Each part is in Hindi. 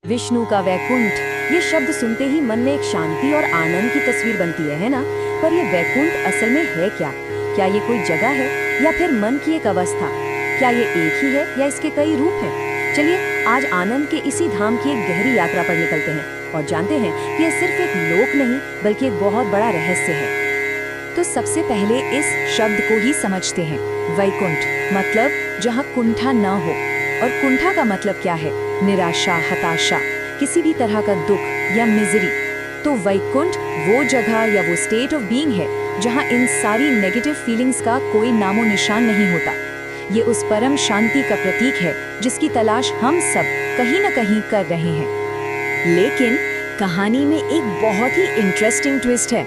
विष्णु का वैकुंठ, ये शब्द सुनते ही मन में एक शांति और आनंद की तस्वीर बनती है ना। पर ये वैकुंठ असल में है क्या? क्या ये कोई जगह है या फिर मन की एक अवस्था? क्या ये एक ही है या इसके कई रूप हैं? चलिए आज आनंद के इसी धाम की एक गहरी यात्रा पर निकलते हैं और जानते हैं कि ये सिर्फ एक लोक नहीं बल्कि एक बहुत बड़ा रहस्य है। तो सबसे पहले इस शब्द को ही समझते हैं। वैकुंठ मतलब जहाँ कुंठा न हो। और कुंठा का मतलब क्या है? निराशा, हताशा, किसी भी तरह का दुख या मिजरी। तो वैकुंठ वो जगह या वो स्टेट ऑफ बीइंग है जहाँ इन सारी नेगेटिव फीलिंग्स का कोई नामो निशान नहीं होता। ये उस परम शांति का प्रतीक है जिसकी तलाश हम सब कहीं न कहीं कर रहे हैं। लेकिन कहानी में एक बहुत ही इंटरेस्टिंग ट्विस्ट है।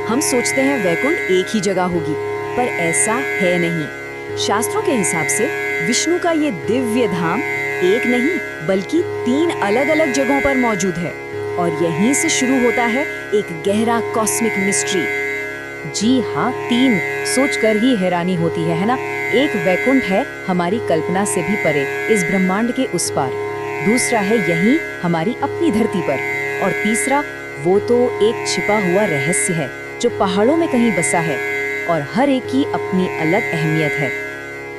हम सोचते हैं वैकुंठ एक ही जगह होगी, पर ऐसा है नहीं। शास्त्रों के हिसाब से विष्णु का ये दिव्य धाम एक नहीं बल्कि 3 अलग-अलग जगहों पर मौजूद है। और यहीं से शुरू होता है एक गहरा कॉस्मिक मिस्ट्री। जी हाँ, 3 सोचकर ही हैरानी होती है ना। एक वैकुंठ है हमारी कल्पना से भी परे, इस ब्रह्मांड के उस पार। दूसरा है यहीं हमारी अपनी धरती पर। और तीसरा वो तो एक छिपा हुआ रहस्य है जो पहाड़ों में कहीं बसा है और हर एक की अपनी अलग अहमियत है।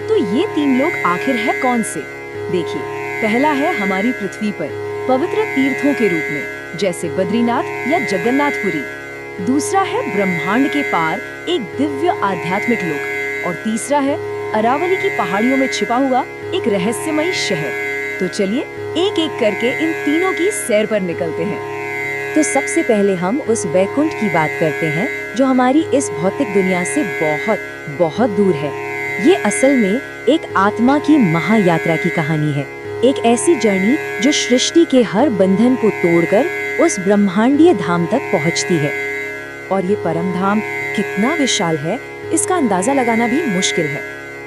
तो ये 3 लोग आखिर है कौन से? देखिए, पहला है हमारी पृथ्वी पर पवित्र तीर्थों के रूप में, जैसे बद्रीनाथ या जगन्नाथपुरी। दूसरा है ब्रह्मांड के पार एक दिव्य आध्यात्मिक लोक। और तीसरा है अरावली की पहाड़ियों में छिपा हुआ एक रहस्यमयी शहर। तो चलिए एक एक करके इन तीनों की सैर पर निकलते हैं। तो सबसे पहले हम उस वैकुंठ की बात करते हैं जो हमारी इस भौतिक दुनिया से बहुत बहुत दूर है। ये असल में एक आत्मा की महायात्रा की कहानी है। एक ऐसी जर्नी जो सृष्टि के हर बंधन को तोड़कर उस ब्रह्मांडीय धाम तक पहुंचती है। और ये परम धाम कितना विशाल है, इसका अंदाजा लगाना भी मुश्किल है।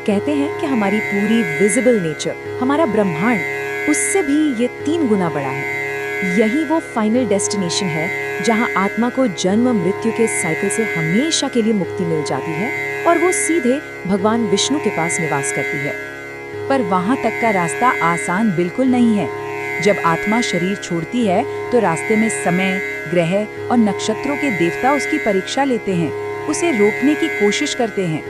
कहते हैं कि हमारी पूरी विजिबल नेचर, हमारा ब्रह्मांड, उससे भी ये 3 गुना बड़ा है। यही वो फाइनल डेस्टिनेशन है जहां आत्मा को जन्म मृत्यु के साइकिल से हमेशा के लिए मुक्ति मिल जाती है और वो सीधे भगवान विष्णु के पास निवास करती है। पर वहां तक का रास्ता आसान बिल्कुल नहीं है। जब आत्मा शरीर छोड़ती है तो रास्ते में समय, ग्रह और नक्षत्रों के देवता उसकी परीक्षा लेते हैं, उसे रोकने की कोशिश करते हैं।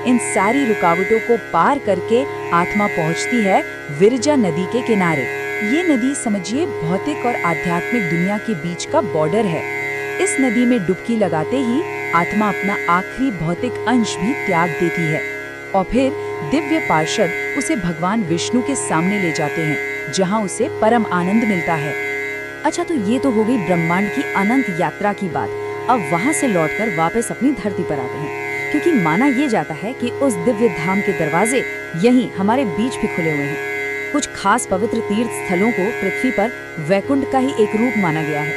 इन सारी रुकावटों को पार करके आत्मा पहुंचती है विरजा नदी के किनारे। ये नदी समझिए भौतिक और आध्यात्मिक दुनिया के बीच का बॉर्डर है। इस नदी में डुबकी लगाते ही आत्मा अपना आखिरी भौतिक अंश भी त्याग देती है और फिर दिव्य पार्षद उसे भगवान विष्णु के सामने ले जाते हैं जहां उसे परम आनंद मिलता है। अच्छा, तो ये तो हो गई ब्रह्मांड की अनंत यात्रा की बात। अब वहां से लौटकर वापस अपनी धरती पर आते हैं, क्योंकि माना ये जाता है कि उस दिव्य धाम के दरवाजे यहीं हमारे बीच भी खुले हुए हैं। कुछ खास पवित्र तीर्थ स्थलों को पृथ्वी पर वैकुंठ का ही एक रूप माना गया है।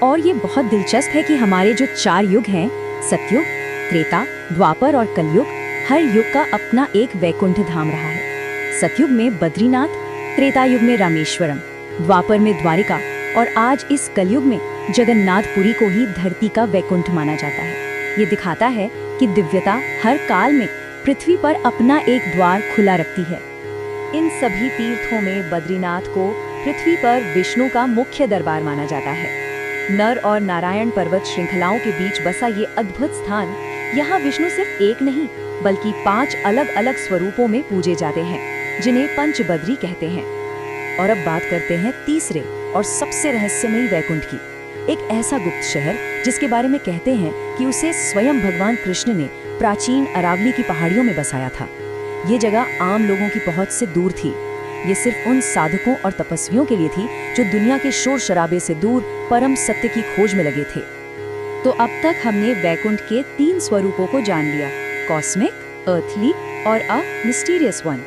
और ये बहुत दिलचस्प है कि हमारे जो 4 युग हैं, सतयुग, त्रेता, द्वापर और कलयुग, हर युग का अपना एक वैकुंठ धाम रहा है। सतयुग में बद्रीनाथ, त्रेता युग में रामेश्वरम, द्वापर में द्वारिका और आज इस कलयुग में जगन्नाथपुरी को ही धरती का वैकुंठ माना जाता है। ये दिखाता है कि दिव्यता हर काल में पृथ्वी पर अपना एक द्वार खुला रखती है। इन सभी तीर्थों में बद्रीनाथ को पृथ्वी पर विष्णु का मुख्य दरबार माना जाता है। नर और नारायण पर्वत श्रृंखलाओं के बीच बसा ये अद्भुत स्थान, यहाँ विष्णु सिर्फ एक नहीं बल्कि 5 अलग अलग स्वरूपों में पूजे जाते हैं, जिन्हें पंचबद्री कहते हैं। और अब बात करते हैं तीसरे और सबसे रहस्यमयी वैकुंठ की। एक ऐसा गुप्त शहर जिसके बारे में कहते हैं कि उसे स्वयं भगवान कृष्ण ने प्राचीन अरावली की पहाड़ियों में बसाया था। ये जगह आम लोगों की पहुंच से दूर थी। ये सिर्फ उन साधकों और तपस्वियों के लिए थी जो दुनिया के शोर शराबे से दूर परम सत्य की खोज में लगे थे। तो अब तक हमने वैकुंठ के 3 स्वरूपों को जान लिया, कॉस्मिक, अर्थली और अ मिस्टीरियस वन।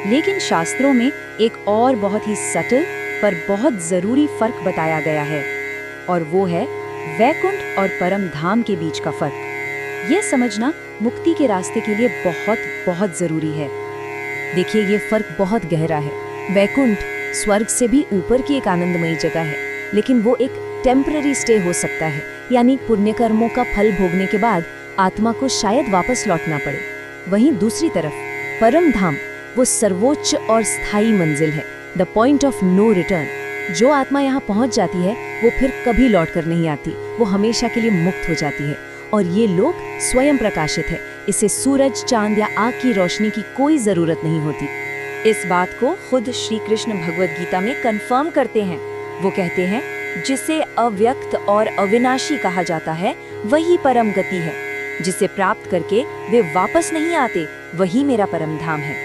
लेकिन शास्त्रों में एक और बहुत ही सटल पर बहुत जरूरी फर्क बताया गया है, और वो है वैकुंठ और परम धाम के बीच का फर्क। यह समझना मुक्ति के रास्ते के लिए बहुत बहुत जरूरी है। देखिए, ये फर्क बहुत गहरा है। वैकुंठ स्वर्ग से भी ऊपर की एक आनंदमयी जगह है, लेकिन वो एक टेम्पररी स्टे हो सकता है, यानी पुण्य कर्मों का फल भोगने के बाद आत्मा को शायद वापस लौटना पड़े। वहीं दूसरी तरफ परम धाम वो सर्वोच्च और स्थायी मंजिल है, the point of no return. जो आत्मा यहाँ पहुँच जाती है वो फिर कभी लौट कर नहीं आती, वो हमेशा के लिए मुक्त हो जाती है। और ये लोक स्वयं प्रकाशित है, इसे सूरज, चांद या आग की रोशनी की कोई जरूरत नहीं होती। इस बात को खुद श्री कृष्ण भगवद गीता में कंफर्म करते हैं। वो कहते हैं, जिसे अव्यक्त और अविनाशी कहा जाता है वही परम गति है, जिसे प्राप्त करके वे वापस नहीं आते वही मेरा परम धाम है।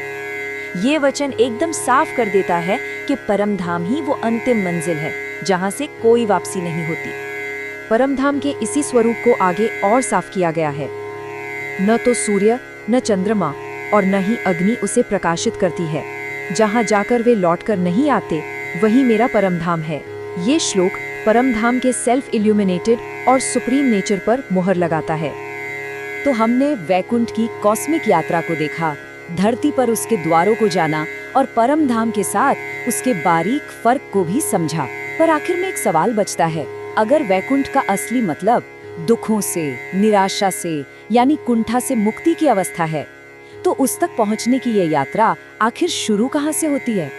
ये वचन एकदम साफ कर देता है कि परम धाम ही वो अंतिम मंजिल है जहाँ से कोई वापसी नहीं होती। परम धाम के इसी स्वरूप को आगे और साफ किया गया है। न तो सूर्य, न चंद्रमा और न ही अग्नि उसे प्रकाशित करती है। जहाँ जाकर वे लौटकर नहीं आते वही मेरा परम धाम है। ये श्लोक परम धाम के सेल्फ इल्यूमिनेटेड और सुप्रीम नेचर पर मुहर लगाता है। तो हमने वैकुंठ की कॉस्मिक यात्रा को देखा, धरती पर उसके द्वारों को जाना और परम धाम के साथ उसके बारीक फर्क को भी समझा। पर आखिर में एक सवाल बचता है, अगर वैकुंठ का असली मतलब दुखों से, निराशा से यानी कुंठा से मुक्ति की अवस्था है, तो उस तक पहुंचने की ये यात्रा आखिर शुरू कहाँ से होती है?